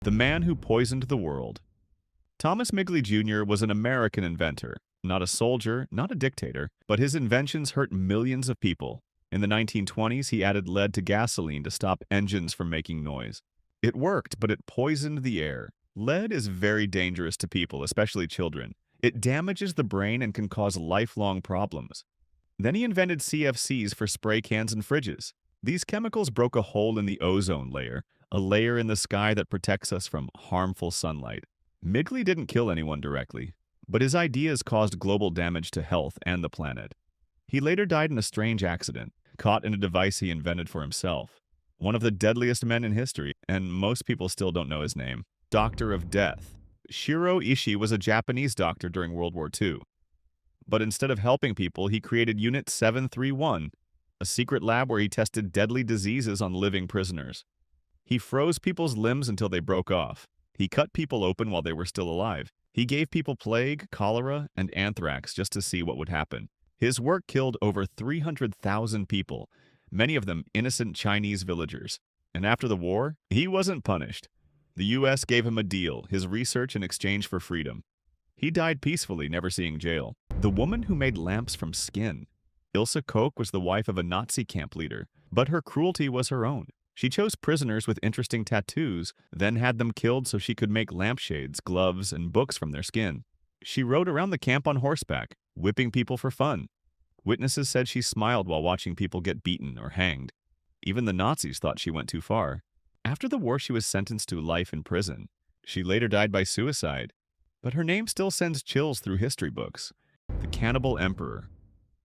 The man who poisoned the world. Thomas Migley Jr. was an American inventor, not a soldier, not a dictator, but his inventions hurt millions of people. In the 1920s, he added lead to gasoline to stop engines from making noise. It worked, but it poisoned the air. Lead is very dangerous to people, especially children. It damages the brain and can cause lifelong problems. Then he invented CFCs for spray cans and fridges. These chemicals broke a hole in the ozone layer, a layer in the sky that protects us from harmful sunlight. Migley didn't kill anyone directly, but his ideas caused global damage to health and the planet. He later died in a strange accident, caught in a device he invented for himself. One of the deadliest men in history, and most people still don't know his name. Doctor of Death. Shiro Ishii was a Japanese doctor during World War II. But instead of helping people, he created Unit 731, a secret lab where he tested deadly diseases on living prisoners. He froze people's limbs until they broke off. He cut people open while they were still alive. He gave people plague, cholera, and anthrax just to see what would happen. His work killed over 300,000 people, many of them innocent Chinese villagers. And after the war, he wasn't punished. The U.S. gave him a deal, his research in exchange for freedom. He died peacefully, never seeing jail. The woman who made lamps from skin. Ilse Koch was the wife of a Nazi camp leader, but her cruelty was her own. She chose prisoners with interesting tattoos, then had them killed so she could make lampshades, gloves, and books from their skin. She rode around the camp on horseback, whipping people for fun. Witnesses said she smiled while watching people get beaten or hanged. Even the Nazis thought she went too far. After the war, she was sentenced to life in prison. She later died by suicide, but her name still sends chills through history books. The Cannibal Emperor.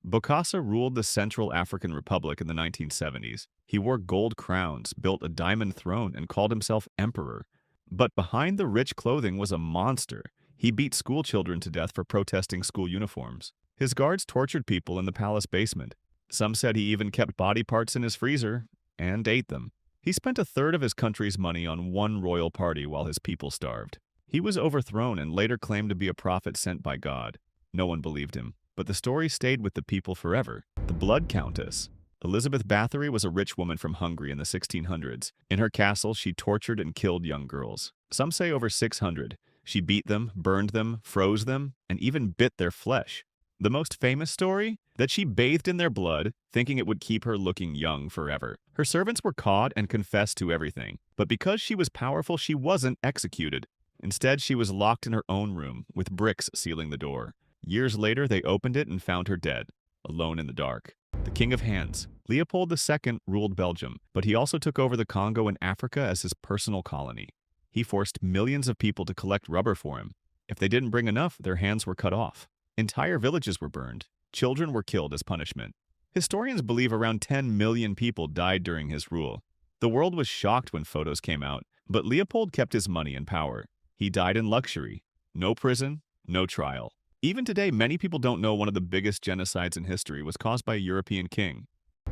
Bokassa ruled the Central African Republic in the 1970s. He wore gold crowns, built a diamond throne, and called himself emperor. But behind the rich clothing was a monster. He beat schoolchildren to death for protesting school uniforms. His guards tortured people in the palace basement. Some said he even kept body parts in his freezer and ate them. He spent a third of his country's money on one royal party while his people starved. He was overthrown and later claimed to be a prophet sent by God. No one believed him, but the story stayed with the people forever. The Blood Countest. Elizabeth Bathory was a rich woman from Hungary in the 1600s. In her castle, she tortured and killed young girls. Some say over 600. She beat them, burned them, froze them, and even bit their flesh. The most famous story? That she bathed in their blood, thinking it would keep her looking young forever. Her servants were caught and confessed to everything. But because she was powerful, she wasn't executed. Instead, she was locked in her own room, with bricks sealing the door. Years later, they opened it and found her dead, alone in the dark. The King of Hands. Leopold II ruled Belgium, but he also took over the Congo and Africa as his personal colony. He forced millions of people to collect rubber for him. If they didn't bring enough, their hands were cut off. Entire villages were burned. Children were killed as punishment. Historians believe around 10 million people died during his rule. The world was shocked when photos came out, but Leopold kept his money and power. He died in luxury. No prison, no trial. Even today, many people don't know one of the biggest genocides in history was caused by a European king.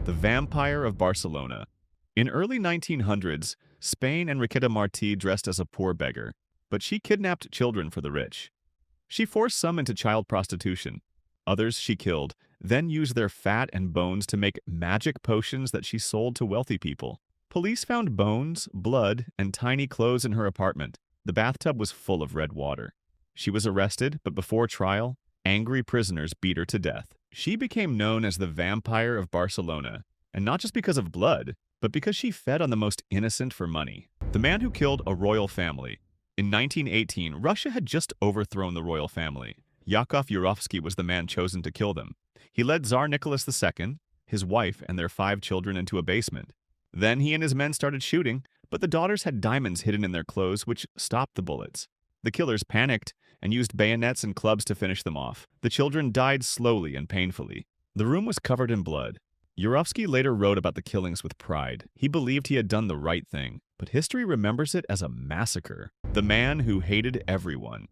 The Vampire of Barcelona. In early 1900s, Spain Enriqueta Martí dressed as a poor beggar, but she kidnapped children for the rich. She forced some into child prostitution. Others she killed, then used their fat and bones to make magic potions that she sold to wealthy people. Police found bones, blood, and tiny clothes in her apartment. The bathtub was full of red water. She was arrested, but before trial, angry prisoners beat her to death. She became known as the Vampire of Barcelona, and not just because of blood, but because she fed on the most innocent for money. The man who killed a royal family. In 1918, Russia had just overthrown the royal family. Yakov Yurovsky was the man chosen to kill them. He led Tsar Nicholas II, his wife, and their 5 children into a basement. Then he and his men started shooting, but the daughters had diamonds hidden in their clothes, which stopped the bullets. The killers panicked and used bayonets and clubs to finish them off. The children died slowly and painfully. The room was covered in blood. Yurovsky later wrote about the killings with pride. He believed he had done the right thing, but history remembers it as a massacre. The man who hated everyone.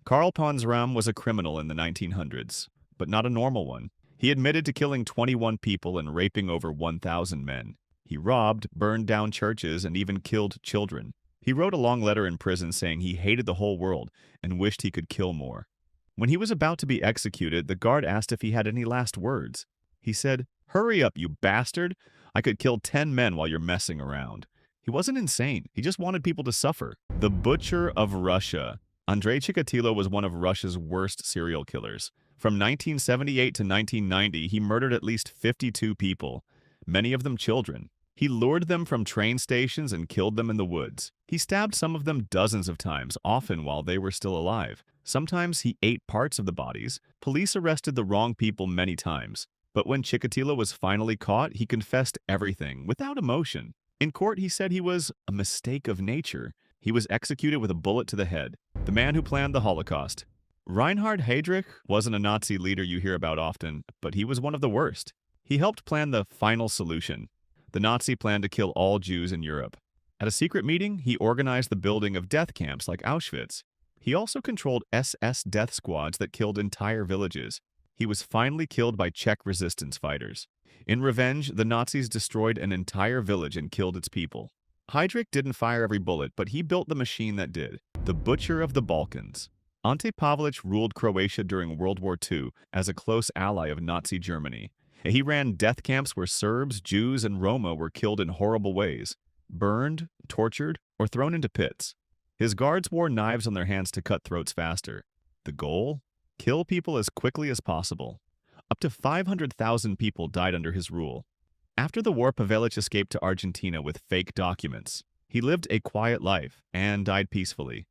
Karl Ponsram was a criminal in the 1900s, but not a normal one. He admitted to killing 21 people and raping over 1,000 men. He robbed, burned down churches, and even killed children. He wrote a long letter in prison saying he hated the whole world and wished he could kill more. When he was about to be executed, the guard asked if he had any last words. He said, "Hurry up, you bastard! I could kill 10 men while you're messing around." He wasn't insane. He just wanted people to suffer. The Butcher of Russia. Andrei Chikatilo was one of Russia's worst serial killers. From 1978 to 1990, he murdered at least 52 people, many of them children. He lured them from train stations and killed them in the woods. He stabbed some of them dozens of times, often while they were still alive. Sometimes he ate parts of the bodies. Police arrested the wrong people many times. But when Chikatilo was finally caught, he confessed everything, without emotion. In court, he said he was a mistake of nature. He was executed with a bullet to the head. The man who planned the Holocaust. Reinhard Heydrich wasn't a Nazi leader you hear about often, but he was one of the worst. He helped plan the final solution. The Nazi plan to kill all Jews in Europe. At a secret meeting, he organized the building of death camps like Auschwitz. He also controlled SS death squads that killed entire villages. He was finally killed by Czech resistance fighters. In revenge, the Nazis destroyed an entire village and killed its people. Heydrich didn't fire every bullet, but he built the machine that did. The Butcher of the Balkans. Ante Pavlich ruled Croatia during World War II as a close ally of Nazi Germany. He ran death camps where Serbs, Jews, and Roma were killed in horrible ways, burned, tortured, or thrown into pits. His guards wore knives on their hands to cut throats faster. The goal? Kill people as quickly as possible. Up to 500,000 people died under his rule. After the war, Pavlich escaped to Argentina with fake documents. He lived a quiet life and died peacefully.